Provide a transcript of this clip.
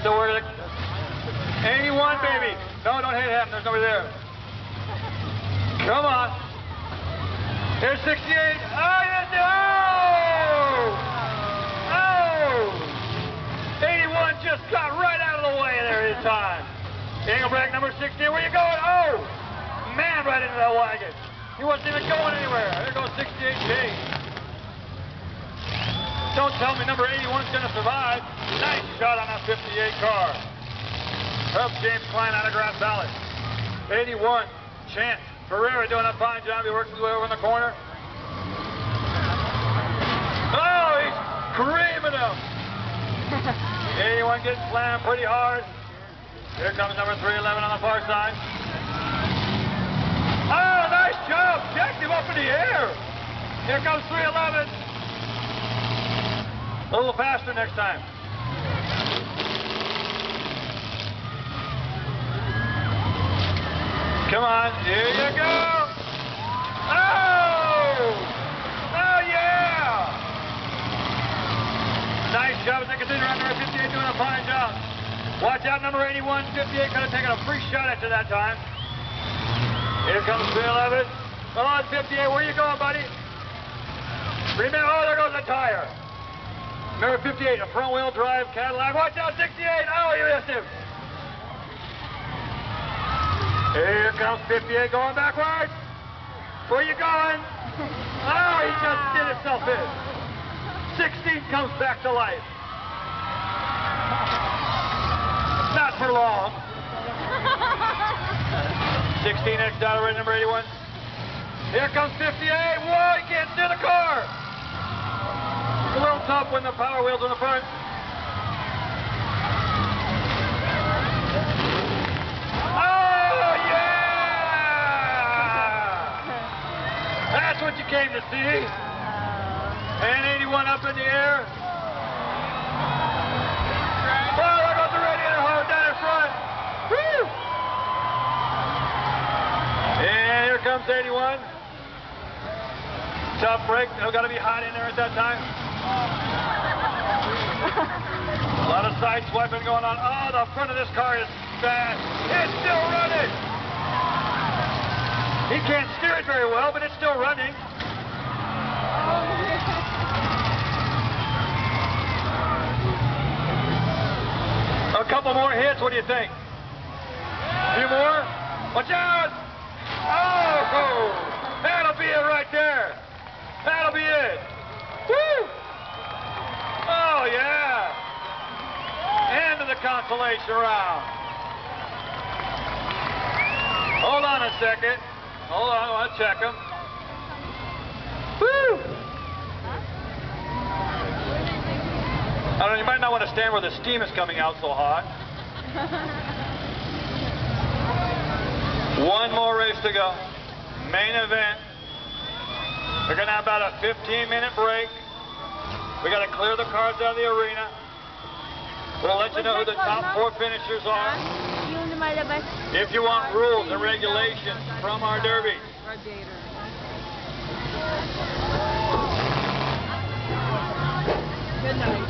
still working. 81, baby. No, don't hit him. There's nobody there. Come on. Here's 68. Oh, yes. Oh! 81 just got right out of the way there in time. Angle break number 60. Where you going? Oh! Man, right into that wagon. He wasn't even going anywhere. There goes 68K. Don't tell me number 81's going to survive. Nice shot on that 58 car. Help James Klein out of Grass Valley. 81, Chance Ferreira doing a fine job. He works his way over in the corner. Oh, he's creaming him. 81 getting slammed pretty hard. Here comes number 311 on the far side. Oh, nice job. Jacked him up in the air. Here comes 311. A little faster next time. Come on, here you go. Oh! Oh, yeah! Nice job as they continue around number 58 doing a fine job. Watch out, number 81, 58 could have taken a free shot at you that time. Here comes 311. Come on, 58, where you going, buddy? Remember, oh, there goes the tire. Number 58, a front-wheel drive Cadillac. Watch out, 68. Oh, you missed him. Here comes 58 going backwards. Where you going? Oh, he just did himself in. 16 comes back to life. Not for long. 16 X out of red number 81. Here comes 58. Whoa, he can't steer the car. A little tough when the power wheel's in the front. Oh, yeah! That's what you came to see. And 81 up in the air. Oh, there goes the radiator hose down in front. Woo! And here comes 81. Tough break. They've got to be hot in there at that time. A lot of side swiping going on. Oh, the front of this car is fast. It's still running. He can't steer it very well, but it's still running. A couple more hits. What do you think? A few more? Watch out! Oh, that'll be it right there. That'll be it. Woo! Oh, yeah. End of the consolation round. Hold on a second. Hold on, I want to check them. Woo! I don't know, you might not want to stand where the steam is coming out so hot. One more race to go. Main event. We're going to have about a 15-minute break. We got to clear the cars out of the arena. We'll let you know who the top 4 finishers are. If you want rules and regulations from our derby. Good night.